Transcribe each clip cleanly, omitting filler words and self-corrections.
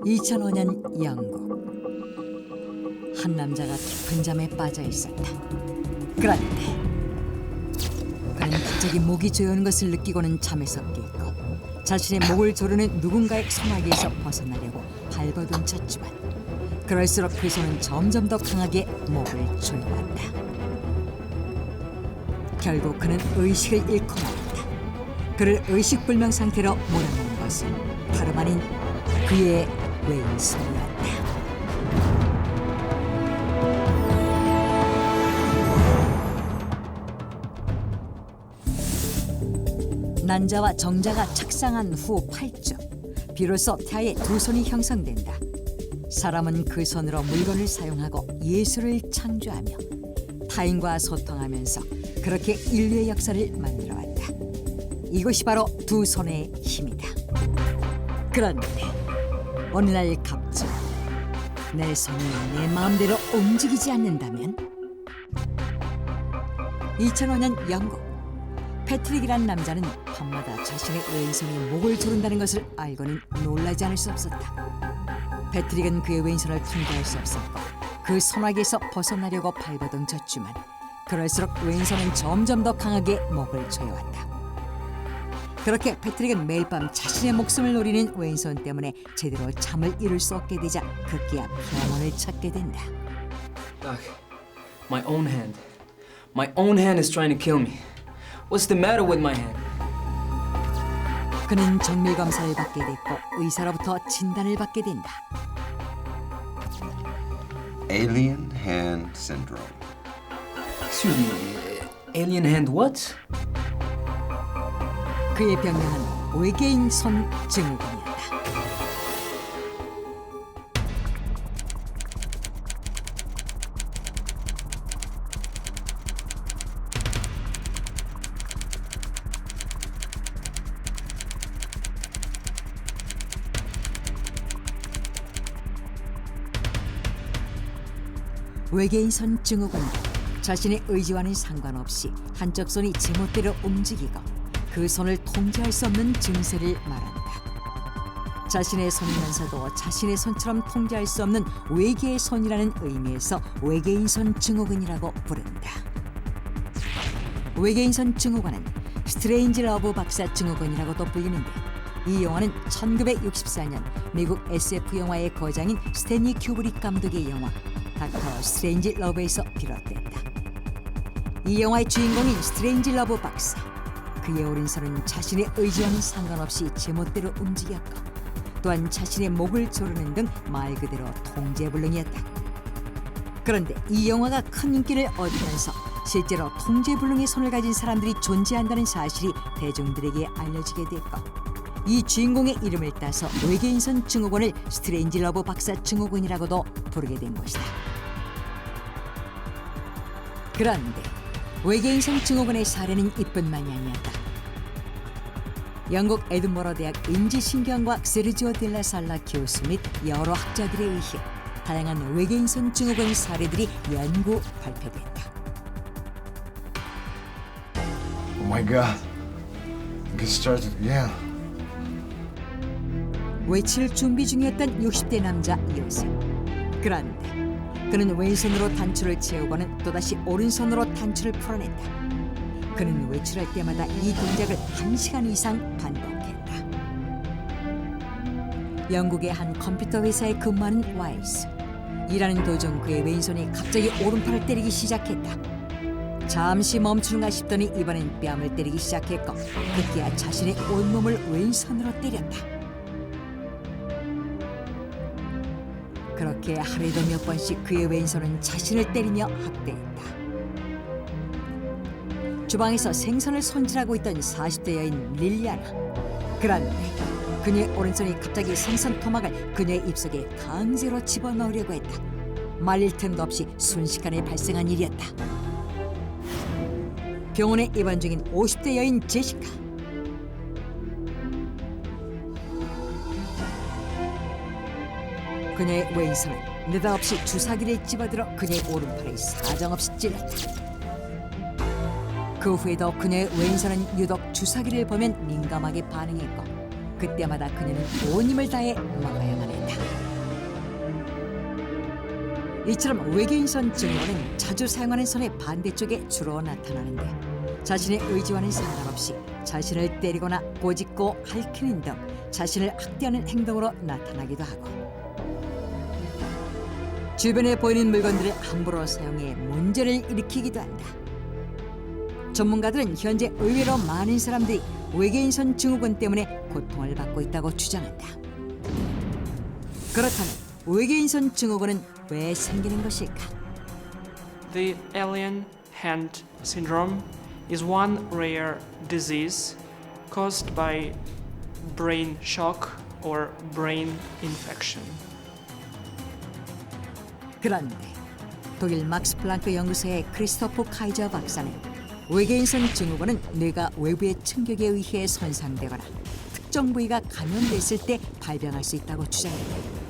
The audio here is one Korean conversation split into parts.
2005년 영국. 한 남자가 깊은 잠에 빠져 있었다. 그런데 그는 갑자기 목이 조여오는 것을 느끼고는 잠에서 깨고 자신의 목을 조르는 누군가의 손아귀에서 벗어나려고 발버둥쳤지만 그럴수록 그 손은 점점 더 강하게 목을 조여왔다. 결국 그는 의식을 잃고 말았다. 그를 의식불명 상태로 몰아넣은 것은 다름 아닌 그의 왼손이었다. 난자와 정자가 착상한 후 8주, 비로소 태아의 두 손이 형성된다. 사람은 그 손으로 물건을 사용하고 예술을 창조하며 타인과 소통하면서 그렇게 인류의 역사를 만들어왔다. 이것이 바로 두 손의 힘이다. 그런데 어느 날 갑자기 내 손이 내 마음대로 움직이지 않는다면? 2005년 영국. 패트릭이란 남자는 밤마다 자신의 왼손이 목을 조른다는 것을 알고는 놀라지 않을 수 없었다. 패트릭은 그의 왼손을 통제할 수 없었고 그 손아귀에서 벗어나려고 발버둥쳤지만 그럴수록 왼손은 점점 더 강하게 목을 조여왔다. 그렇게 패트릭은 매일 밤 자신의 목숨을 노리는 왼손 때문에 제대로 잠을 이룰 수 없게 되자 급기야 병원을 찾게 된다. Doc, my own hand. My own hand is trying to kill me. What's the matter with my hand? 그는 정밀 검사를 받게 됐고 의사로부터 진단을 받게 된다. Alien hand syndrome. Excuse me, alien hand what? 그의 병명은 외계인 손 증후군이었다. 외계인 손 증후군은 자신의 의지와는 상관없이 한쪽 손이 제멋대로 움직이고 그 손을 통제할 수 없는 증세를 말한다. 자신의 손이면서도 자신의 손처럼 통제할 수 없는 외계의 손이라는 의미에서 외계인 손 증후군이라고 부른다. 외계인 손 증후군은 스트레인지 러브 박사 증후군이라고도 불리는데 이 영화는 1964년 미국 SF 영화의 거장인 스탠리 큐브릭 감독의 영화 닥터 스트레인지 러브에서 비롯됐다. 이 영화의 주인공인 스트레인지 러브 박사. 그의 오른손은 자신의 의지와는 상관없이 제멋대로 움직였고 또한 자신의 목을 조르는 등 말 그대로 통제불능이었다. 그런데 이 영화가 큰 인기를 얻으면서 실제로 통제불능의 손을 가진 사람들이 존재한다는 사실이 대중들에게 알려지게 됐고 이 주인공의 이름을 따서 외계인 손 증후군을 스트레인지 러브 박사 증후군이라고도 부르게 된 것이다. 그런데 외계인 손 증후군의 사례는 이뿐만이 아니었다. 영국 에든버러 대학 인지신경과학 세르지오 델라 살라 교수 및 여러 학자들에 의해 다양한 외계인 손 증후군 사례들이 연구 발표됐다. Oh my God. Get started again. 외출을 준비 중이었던 60대 남자 요셉. 그런데 그는 왼손으로 단추를 채우고는 또다시 오른손으로 단추를 풀어낸다. 그는 외출할 때마다 이 동작을 1시간 이상 반복했다. 영국의 한 컴퓨터 회사에 근무하는 와일스. 일하는 도중 그의 왼손이 갑자기 오른팔을 때리기 시작했다. 잠시 멈추는가 싶더니 이번엔 뺨을 때리기 시작했고 급기야 자신의 온몸을 왼손으로 때렸다. 그렇게 하루에도 몇 번씩 그의 왼손은 자신을 때리며 학대했다. 주방에서 생선을 손질하고 있던 40대 여인 릴리아나. 그런데 그녀의 오른손이 갑자기 생선 토막을 그녀의 입속에 강제로 집어넣으려고 했다. 말릴 틈도 없이 순식간에 발생한 일이었다. 병원에 입원 중인 50대 여인 제시카. 그녀의 왼손은 느닷없이 주사기를 집어들어 그녀의 오른팔을 사정없이 찔렀다. 그 후에도 그녀의 왼손은 유독 주사기를 보면 민감하게 반응했고 그때마다 그녀는 온 힘을 다해 막아야만 했다. 이처럼 외계인선 증후군은 자주 사용하는 선의 반대쪽에 주로 나타나는데 자신의 의지와는 상관없이 자신을 때리거나 꼬집고 핥히는 등 자신을 학대하는 행동으로 나타나기도 하고 주변에 보이는 물건들을 함부로 사용해 문제를 일으키기도 한다. 전문가들은 현재 의외로 많은 사람들이 외계인선 증후군 때문에 고통을 받고 있다고 주장한다. 그렇다면 외계인선 증후군은 왜 생기는 것일까? The alien hand syndrome is one rare disease caused by brain shock or brain infection. 그런데 독일 막스 플랑크 연구소의 크리스토프 카이저 박사는 외계인선 증후군은 뇌가 외부의 충격에 의해 손상되거나 특정 부위가 감염됐을 때 발병할 수 있다고 주장합니다.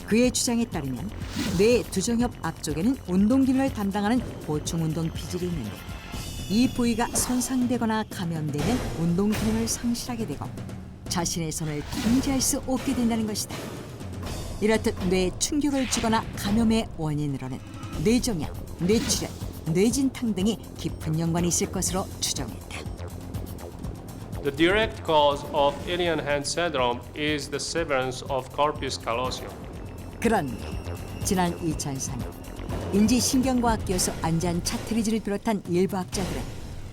그의 주장에 따르면 뇌 두정엽 앞쪽에는 운동 기능을 담당하는 보충 운동 피질이 있는데 이 부위가 손상되거나 감염되면 운동 기능을 상실하게 되고 자신의 손을 통제할 수 없게 된다는 것이다. 이렇듯 뇌에 충격을 주거나 감염의 원인으로는 뇌종양, 뇌출혈, 뇌진탕 등이 깊은 연관이 있을 것으로 추정했다. The direct cause of alien hand syndrome is the severance of corpus callosum. 그런데 지난 2004년 인지신경과학 교수 안잔 차트리지를 비롯한 일부 학자들은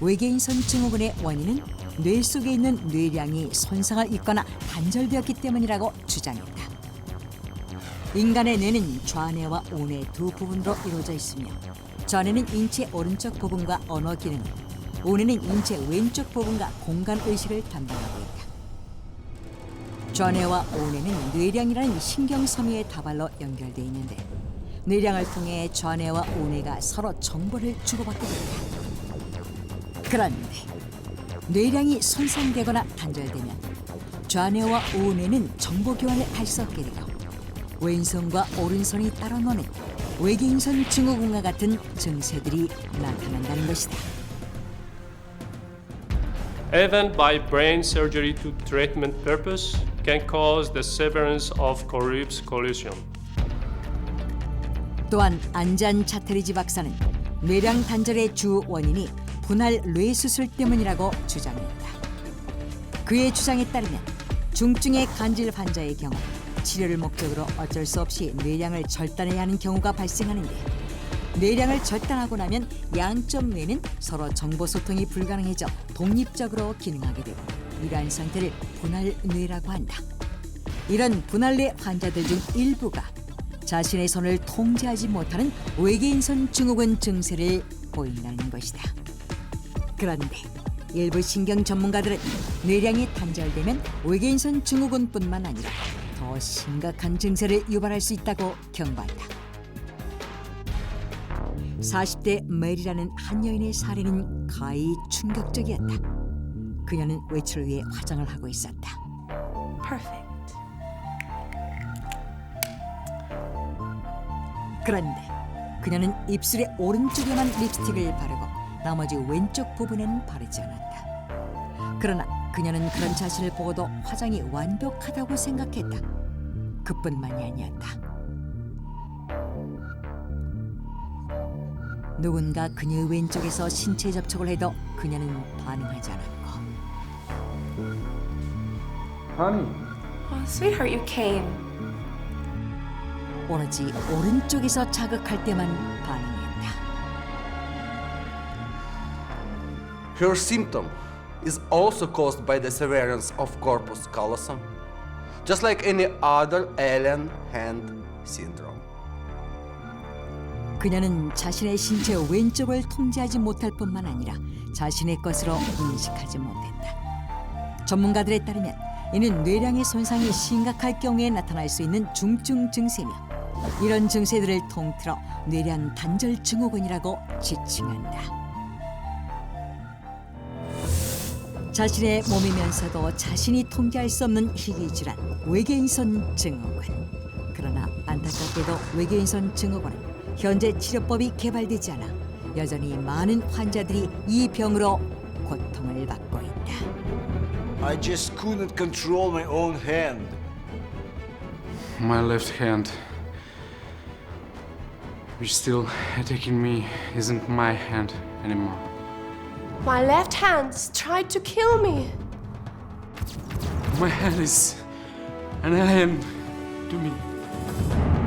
외계인선 증후군의 원인은 뇌 속에 있는 뇌량이 손상을 입거나 단절되었기 때문이라고 주장했다. 인간의 뇌는 좌뇌와 우뇌 두 부분으로 이루어져 있으며 좌뇌는 인체 오른쪽 부분과 언어 기능, 우뇌는 인체 왼쪽 부분과 공간 의식을 담당하고 있다. 좌뇌와 우뇌는 뇌량이라는 신경섬유의 다발로 연결되어 있는데 뇌량을 통해 좌뇌와 우뇌가 서로 정보를 주고받게 된다. 그런데 뇌량이 손상되거나 단절되면 좌뇌와 우뇌는 정보 교환을 할 수 없게 되고 왼손과 오른손이 따로 노는 외계인선 증후군과 같은 증세들이 나타난다는 것이다. Even by brain surgery to treatment purpose can cause the severance of corpus callosum. 또한 안잔 차트리지 박사는 뇌량 단절의 주 원인이 분할 뇌 수술 때문이라고 주장했다. 그의 주장에 따르면 중증의 간질 환자의 경우 치료를 목적으로 어쩔 수 없이 뇌량을 절단해야 하는 경우가 발생하는데 뇌량을 절단하고 나면 양쪽 뇌는 서로 정보 소통이 불가능해져 독립적으로 기능하게 되고 이러한 상태를 분할뇌라고 한다. 이런 분할뇌 환자들 중 일부가 자신의 손을 통제하지 못하는 외계인선 증후군 증세를 보인다는 것이다. 그런데 일부 신경 전문가들은 뇌량이 단절되면 외계인선 증후군뿐만 아니라 더 심각한 증세를 유발할 수 있다고 경고한다. 40대 메리라는 한 여인의 사례는 가히 충격적이었다. 그녀는 외출을 위해 화장을 하고 있었다. Perfect. 그런데 그녀는 입술의 오른쪽에만 립스틱을 바르고 나머지 왼쪽 부분에는 바르지 않았다. 그러나 그녀는 그런 자신을 보고도 화장이 완벽하다고 생각했다. 그뿐만이 아니었다. 누군가 그녀의 왼쪽에서 신체 접촉을 해도 그녀는 반응하지 않았고 Honey, Oh, sweetheart, you came. 오로지 오른쪽에서 자극할 때만 반응했다. Her symptom is also caused by the severance of corpus callosum, just like any other alien hand syndrome. 그녀는 자신의 신체 왼쪽을 통제하지 못할 뿐만 아니라 자신의 것으로 인식하지 못했다. 전문가들에 따르면 이는 뇌량의 손상이 심각할 경우에 나타날 수 있는 중증 증세며 이런 증세들을 통틀어 뇌량 단절 증후군이라고 지칭한다. 자신의 몸이면서도 자신이 통제할 수 없는 희귀질환 외계인선 증후군. 그러나 안타깝게도 외계인선 증후군은 현재 치료법이 개발되지 않아 여전히 많은 환자들이 이 병으로 고통을 받고 있다. I just couldn't control my own hand. my left hand which still attacking me isn't my hand anymore. My left hand tried to kill me. My hand is an alien to me.